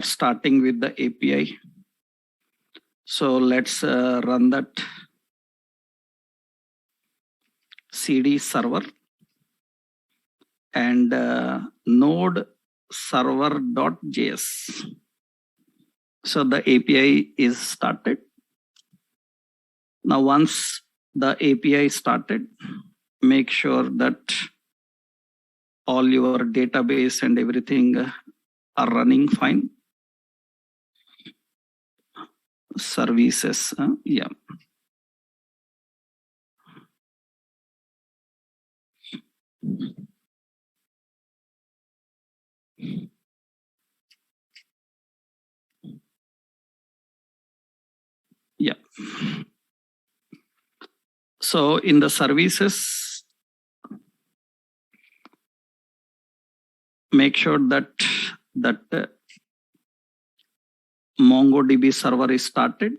starting with the API. So let's run that CD server and node server.js. So the API is started. Now, once the API started, make sure that all your database and everything are running fine. Services, yeah. Yeah. So in the services, make sure that MongoDB server is started.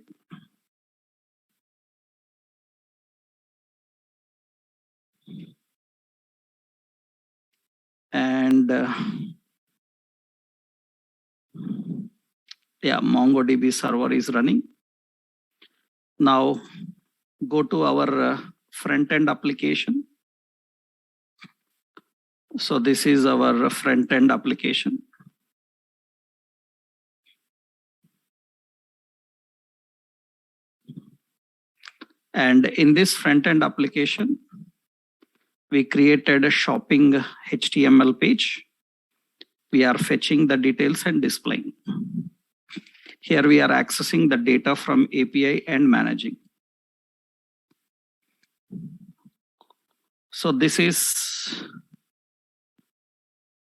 And yeah, MongoDB server is running. Now go to our front-end application. So this is our front-end application. And in this front-end application, we created a shopping HTML page. We are fetching the details and displaying. Here we are accessing the data from API and managing. So this is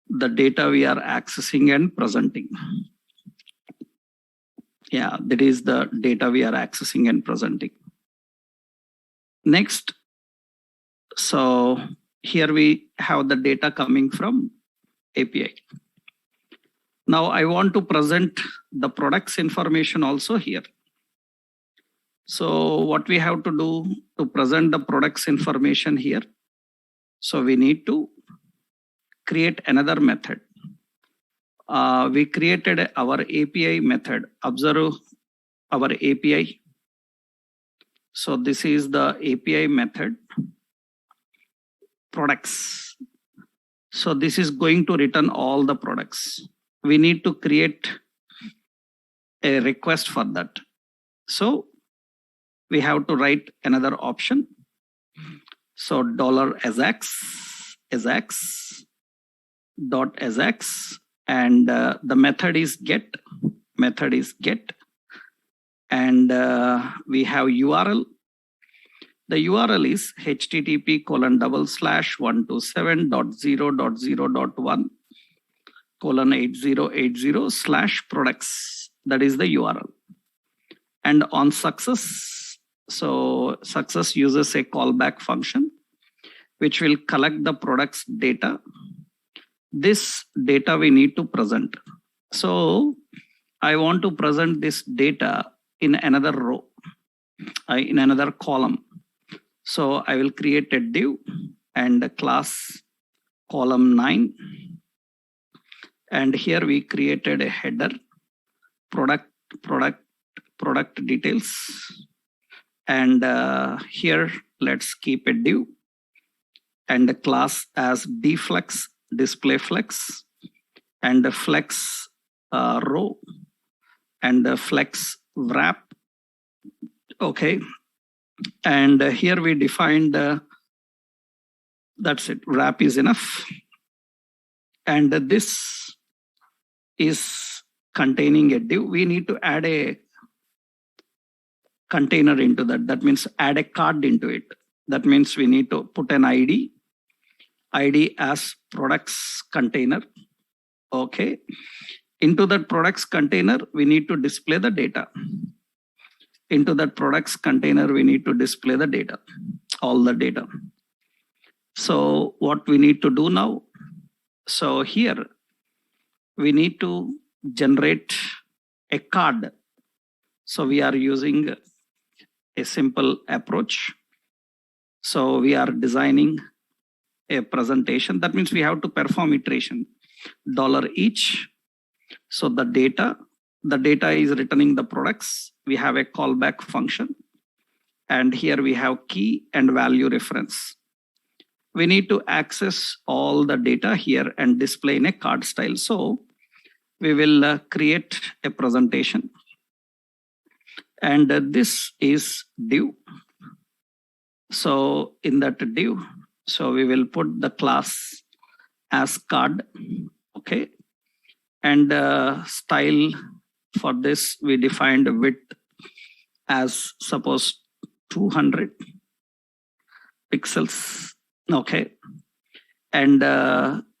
the data we are accessing and presenting. Yeah, that is the data we are accessing and presenting. Next, so here we have the data coming from API. Now I want to present the products information also here. So what we have to do to present the products information here? So we need to create another method. We created our API method, observe our API. So this is the API method, products. So this is going to return all the products. We need to create a request for that. So we have to write another option. So $AJAX and the method is get, and we have URL. The URL is http://127.0.0.1:8080/products. That is the URL. And on success, so success uses a callback function, which will collect the products data. This data we need to present. So I want to present this data in another row, in another column. So I will create a div and a class column 9. And here we created a header, product details. And here let's keep a div and a class as dflex, display flex, and a flex row and a flex wrap. Okay. And here we defined, that's it, wrap is enough. And this is containing a div. We need to add a container into that. That means add a card into it. That means we need to put an ID as products container. Okay. Into that products container, we need to display the data. Into that products container, we need to display the data, all the data. So what we need to do now? So here we need to generate a card. So we are using a simple approach. So we are designing a presentation. That means we have to perform iteration. $each. So the data the data is returning the products. We have a callback function. And here we have key and value reference. We need to access all the data here and display in a card style. So we will create a presentation. And this is div. So in that div, so we will put the class as card. Okay. And style for this, we defined width as suppose 200 pixels. Okay. And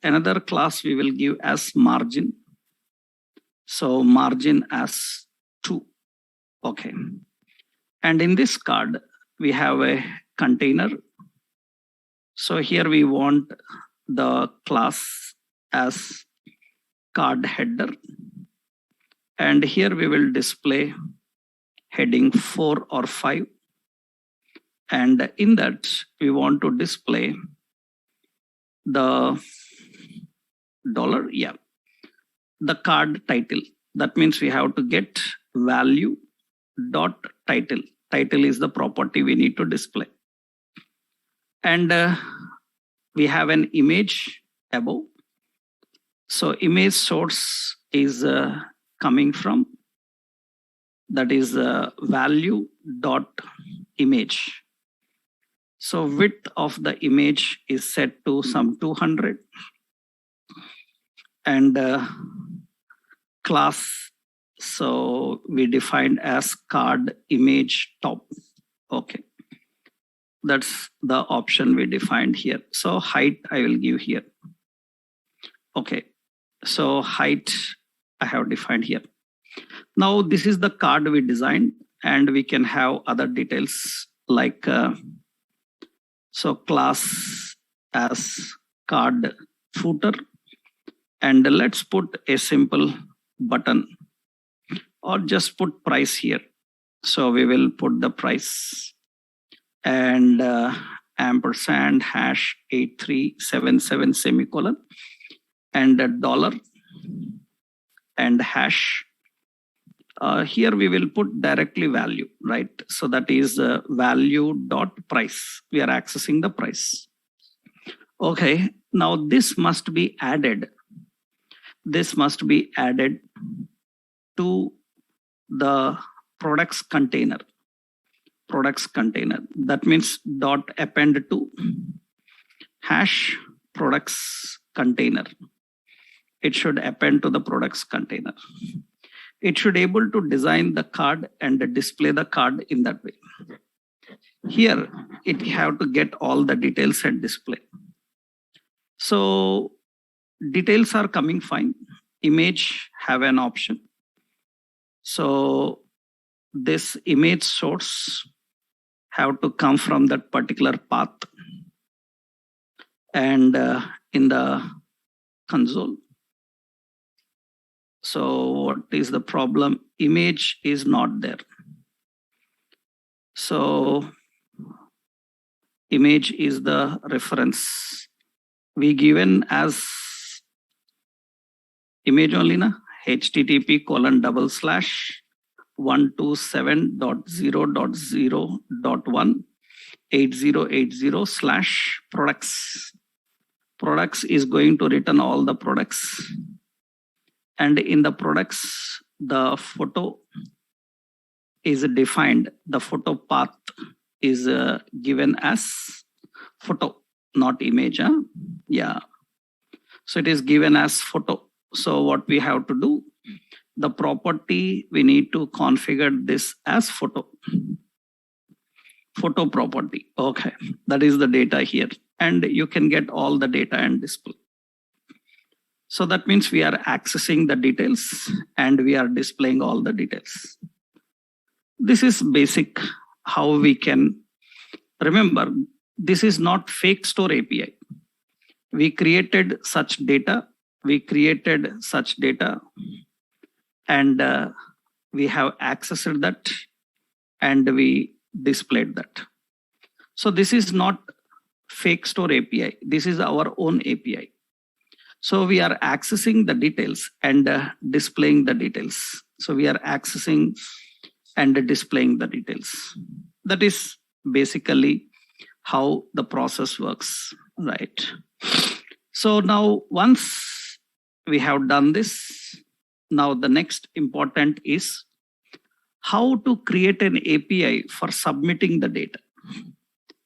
another class we will give as margin. So margin as 2. Okay. And in this card, we have a container. So here we want the class as card header. And here we will display heading 4 or 5. And in that, we want to display the dollar, the card title. That means we have to get value dot title. Title is the property we need to display. And we have an image above. So image source is coming from, that is value dot image. So width of the image is set to some 200. And class, so we defined as card image top. Okay. That's the option we defined here. So height I will give here. Okay. So height I have defined here. Now this is the card we designed, and we can have other details like so class as card footer, and let's put a simple button or just put price here. So we will put the price and ampersand hash 8377 semicolon and a dollar and hash. Here we will put directly value, right? So that is value dot price. We are accessing the price. Okay, now this must be added. This must be added to the products container. Products container. That means dot append to hash products container. It should append to the products container. It should able to design the card and display the card in that way. Here, it have to get all the details and display. So details are coming fine. Image have an option. So this image source have to come from that particular path. And in the console. So what is the problem? Image is not there. So image is the reference. We given as image only na, http://127.0.0.18080/products. Products is going to return all the products. And in the products, the photo is defined. The photo path is given as photo, not image. Huh? Yeah. So it is given as photo. So what we have to do, the property, we need to configure this as photo. Photo property. Okay. That is the data here. And you can get all the data and display. So that means we are accessing the details and we are displaying all the details. This is basic how we can remember. This is not fake store API. We created such data. And we have accessed that and we displayed that. So this is not fake store API. This is our own API. So we are accessing the details and displaying the details. So we are accessing and displaying the details. That is basically how the process works, right? So now once we have done this, now the next important is how to create an API for submitting the data.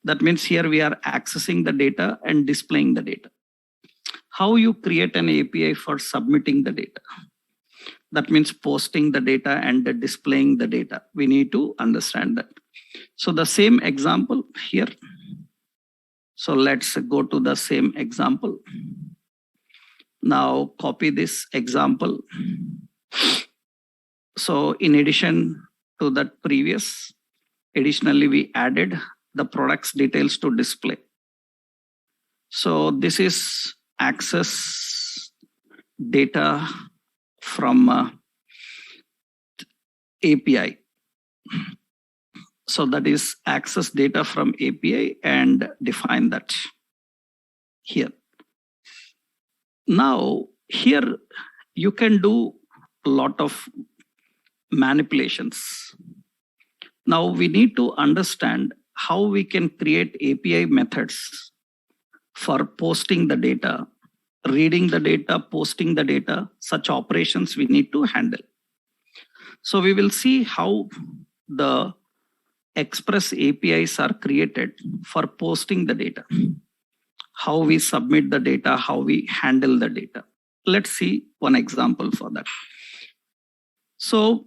That means here we are accessing the data and displaying the data. How you create an API for submitting the data? That means posting the data and displaying the data. We need to understand that. So the same example here. So let's go to the same example. Now copy this example. So in addition to that previous, additionally we added the products details to display. So this is access data from API. So that is access data from API and define that here. Now here you can do a lot of manipulations. Now we need to understand how we can create API methods for posting the data, reading the data, posting the data. Such operations we need to handle. So we will see how the Express APIs are created for posting the data, how we submit the data, how we handle the data. Let's see one example for that. So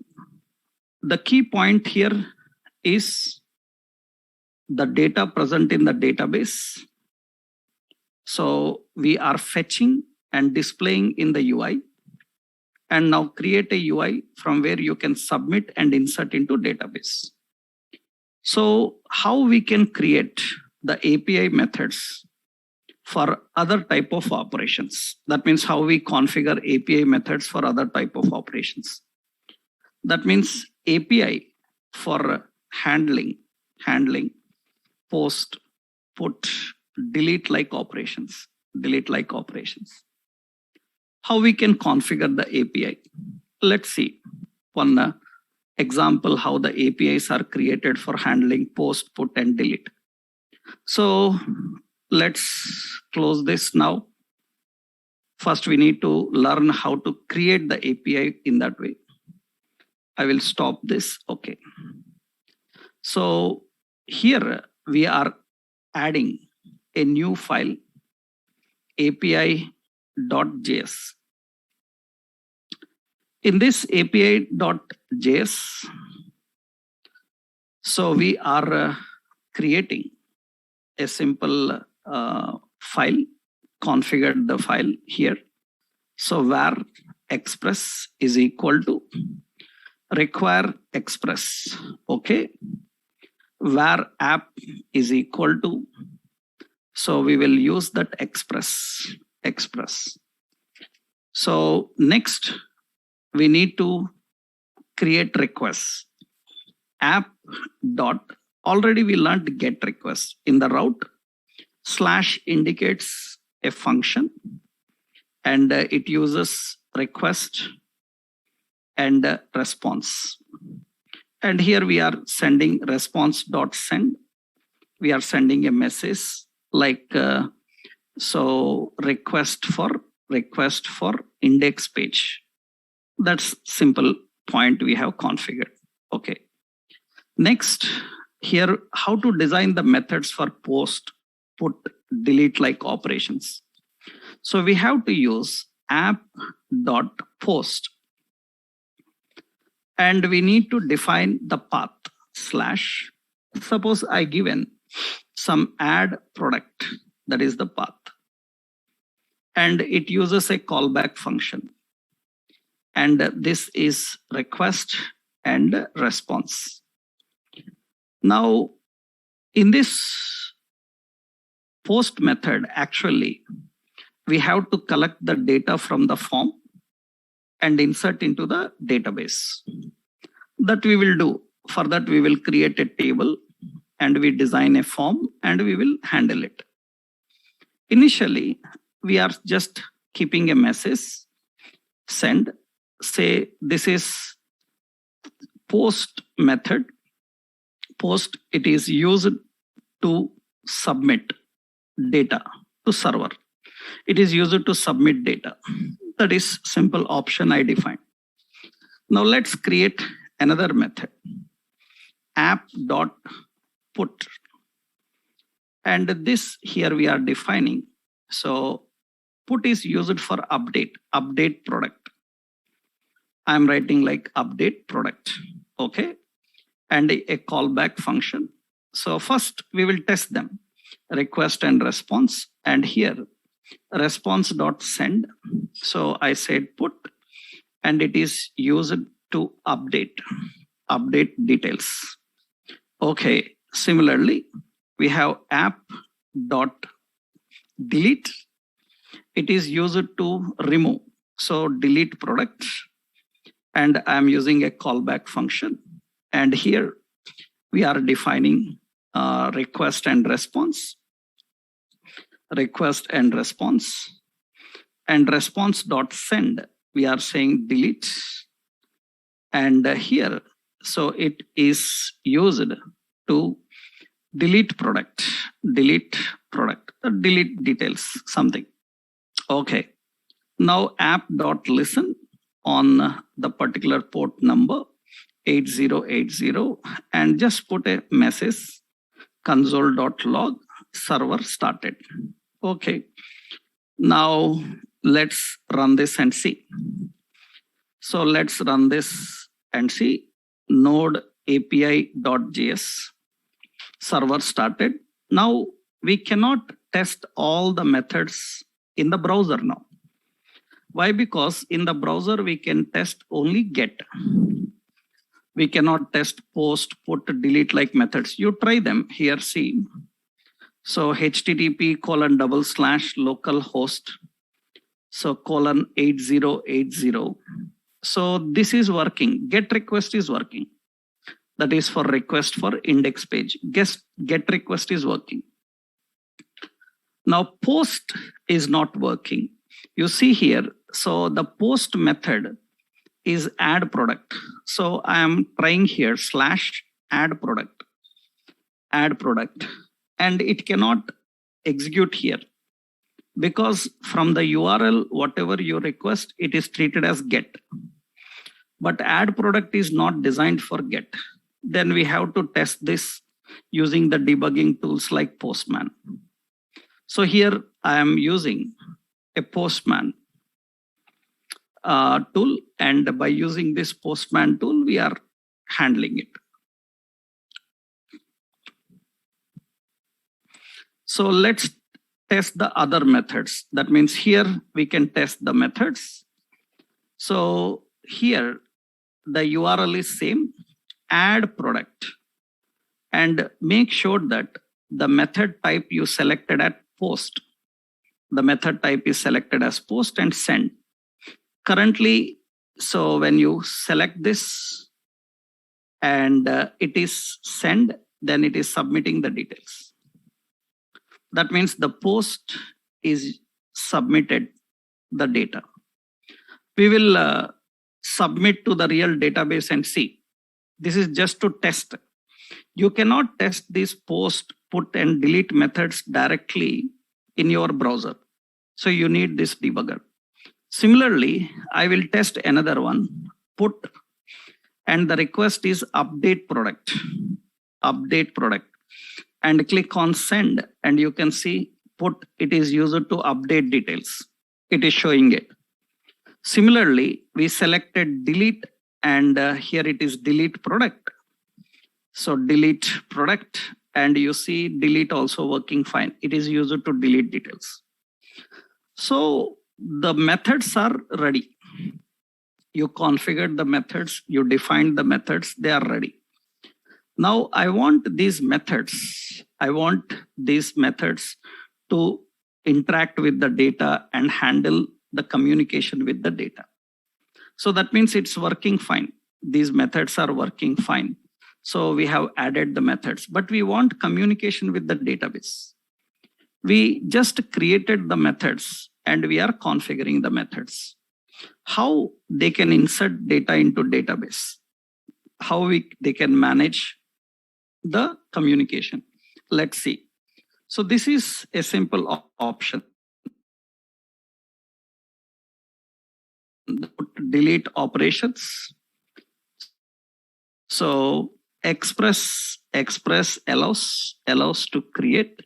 the key point here is the data present in the database. So we are fetching and displaying in the UI, and now create a UI from where you can submit and insert into database. So how we can create the API methods for other type of operations? That means how we configure API methods for other type of operations. That means API for handling, post, put, delete like operations. How we can configure the API? Let's see one example how the APIs are created for handling post, put, and delete. So let's close this now. First, we need to learn how to create the API in that way. I will stop this. Okay. So here we are adding a new file, api.js. In this api.js, so we are creating a simple file, configured the file here. So var express is equal to require express. Okay. Var app is equal to, so we will use that express. So next we need to create requests. App dot, already we learned get request. In the route, slash indicates a function and it uses request and response. And here we are sending response.send. We are sending a message like so request for index page. That's simple point we have configured. Okay. Next, here how to design the methods for post, put, delete like operations. So we have to use app.post. And we need to define the path slash. Suppose I given some add product, that is the path. And it uses a callback function. And this is request and response. Now, in this post method, actually, we have to collect the data from the form and insert into the database. That we will do. For that, we will create a table and we design a form and we will handle it. Initially, we are just keeping a message, send, say this is post method. Post, it is used to submit data to server. It is used to submit data. That is simple option I defined. Now let's create another method, app.put. And this here we are defining. So put is used for update product. I'm writing like update product. Okay. And a callback function. So first we will test them, request and response. And here response.send. So I said put, and it is used to update details. Okay. Similarly, we have app.delete. It is used to remove. So delete product. And I'm using a callback function. And here we are defining request and response. Request and response. And response.send, we are saying delete. And here, so it is used to delete product, delete details, something. Okay. Now app.listen on the particular port number 8080 and just put a message, console.log, server started. Okay. Now let's run this and see. So let's run this and see. Node API.js, server started. Now we cannot test all the methods in the browser now. Why? Because in the browser we can test only get. We cannot test post, put, delete like methods. You try them here, see. So http://localhost. So :8080. So this is working. Get request is working. That is for request for index page. Get request is working. Now post is not working. You see here, so the post method is add product. So I am trying here /add product. And it cannot execute here because from the URL, whatever you request, it is treated as get. But add product is not designed for get. Then we have to test this using the debugging tools like Postman. So here I am using a Postman tool, and by using this Postman tool, we are handling it. So let's test the other methods. That means here we can test the methods. So here the URL is same, add product, and make sure that the method type you selected at post. The method type is selected as post and send. Currently, so when you select this and it is send, then it is submitting the details. That means the post is submitted the data. We will submit to the real database and see. This is just to test. You cannot test these post, put, and delete methods directly in your browser. So you need this debugger. Similarly, I will test another one, put, and the request is update product, and click on send, and you can see put, it is used to update details. It is showing it. Similarly, we selected delete, and here it is delete product. So delete product, and you see delete also working fine. It is used to delete details. So the methods are ready. You configured the methods, you defined the methods, they are ready. Now I want these methods to interact with the data and handle the communication with the data. So that means it's working fine. These methods are working fine. So we have added the methods, but we want communication with the database. We just created the methods and we are configuring the methods. How they can insert data into database, how they can manage the communication. Let's see. So this is a simple option. Delete operations. So Express allows to create.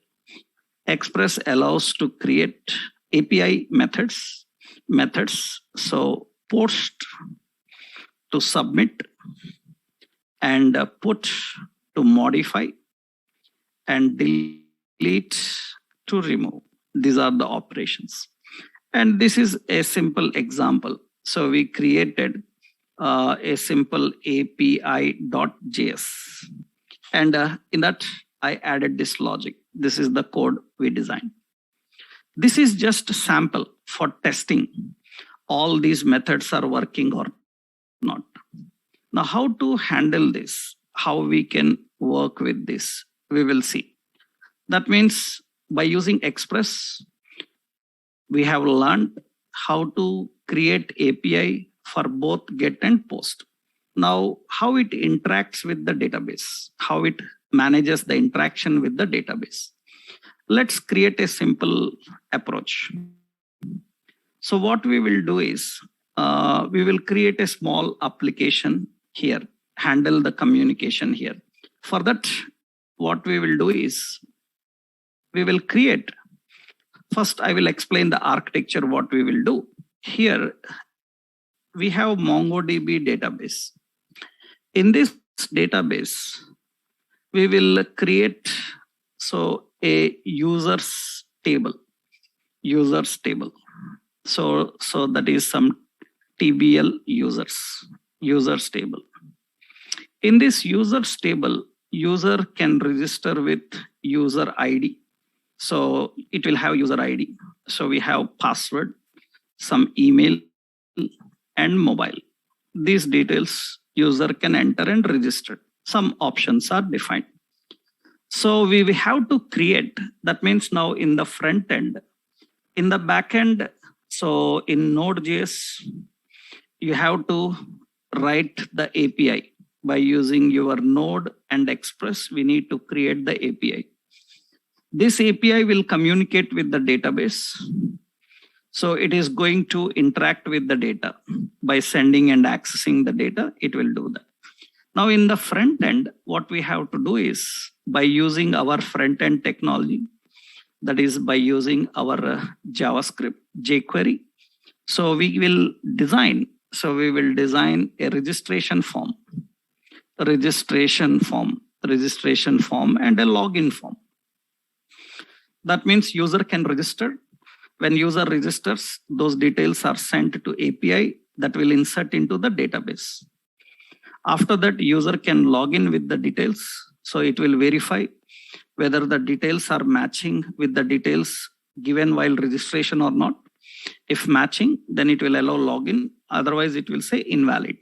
Express allows to create API methods. So post to submit, and put to modify, and delete to remove. These are the operations. And this is a simple example. So we created a simple API.js. And in that, I added this logic. This is the code we designed. This is just a sample for testing all these methods are working or not. Now, how to handle this, how we can work with this, we will see. That means by using Express, we have learned how to create API for both get and post. Now, how it interacts with the database, how it manages the interaction with the database. Let's create a simple approach. So what we will do is, we will create a small application here, handle the communication here. For that, what we will do is, we will create, first I will explain the architecture, what we will do. Here, we have MongoDB database. In this database, we will create a users table. So that is some TBL users table. In this users table, user can register with user ID. So it will have user ID. So we have password, some email, and mobile. These details user can enter and register. Some options are defined. So we have to create, that means now in the front end, in the back end, so in Node.js, you have to write the API by using your Node and Express. We need to create the API. This API will communicate with the database. So it is going to interact with the data by sending and accessing the data. It will do that. Now in the front end, what we have to do is, by using our front end technology, that is by using our JavaScript, jQuery. So we will design a registration form, and a login form. That means user can register. When user registers, those details are sent to API that will insert into the database. After that, user can log in with the details. So it will verify whether the details are matching with the details given while registration or not. If matching, then it will allow login. Otherwise, it will say invalid.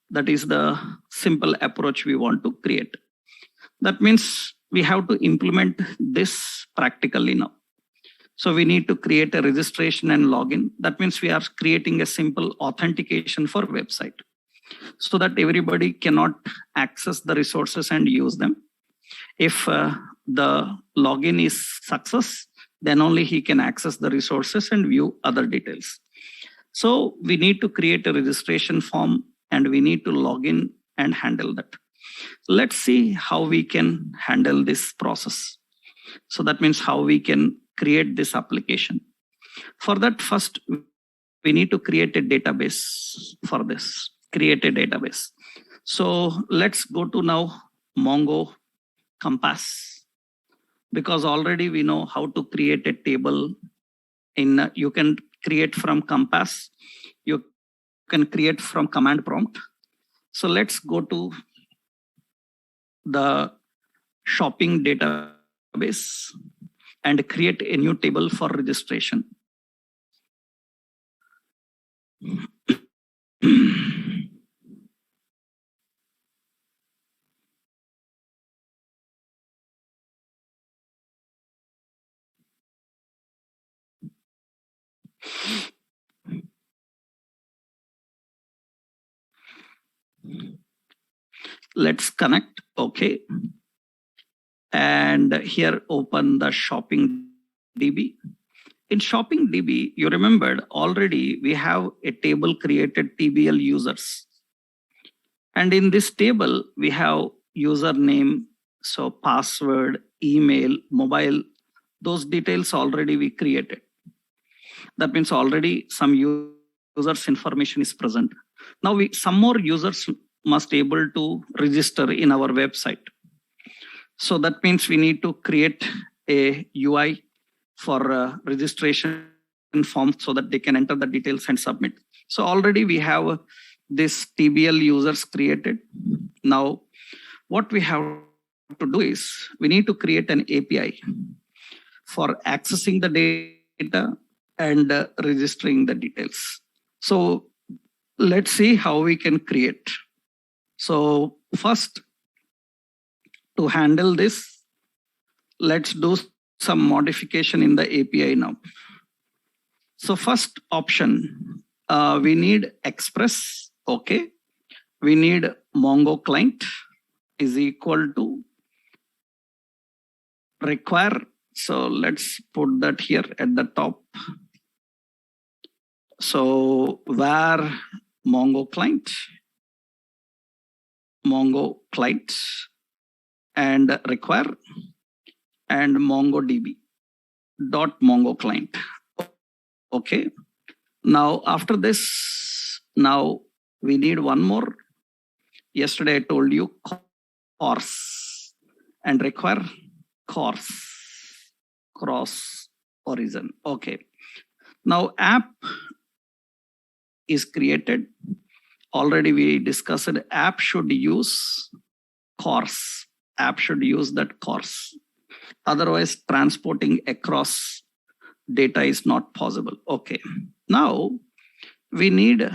That is the simple approach we want to create. That means we have to implement this practically now. So we need to create a registration and login. That means we are creating a simple authentication for website, so that everybody cannot access the resources and use them. If the login is success, then only he can access the resources and view other details. So we need to create a registration form, and we need to log in and handle that. Let's see how we can handle this process. So that means how we can create this application. For that, first, we need to create a database for this. Create a database. So let's go to now Mongo Compass, because already we know how to create a table. You can create from Compass. You can create from command prompt. So let's go to the shopping database and create a new table for registration. Let's connect. Okay. And here open the shopping DB. In shopping DB, you remembered already we have a table created TBL users. And in this table, we have username, so password, email, mobile, those details already we created. That means already some users information is present. Now some more users must able to register in our website. So that means we need to create a UI for registration form so that they can enter the details and submit. So already we have this TBL users created. Now what we have to do is we need to create an API for accessing the data and registering the details. So let's see how we can create. So first, to handle this, let's do some modification in the API now. So first option, we need Express. Okay. We need Mongo client is equal to require. So let's put that here at the top. So where Mongo client and require and MongoDB dot Mongo client. Okay. Now after this, now we need one more. Yesterday I told you course and require course cross origin. Okay. Now app is created. Already we discussed app should use course. App should use that course. Otherwise, transporting across data is not possible. Okay. Now we need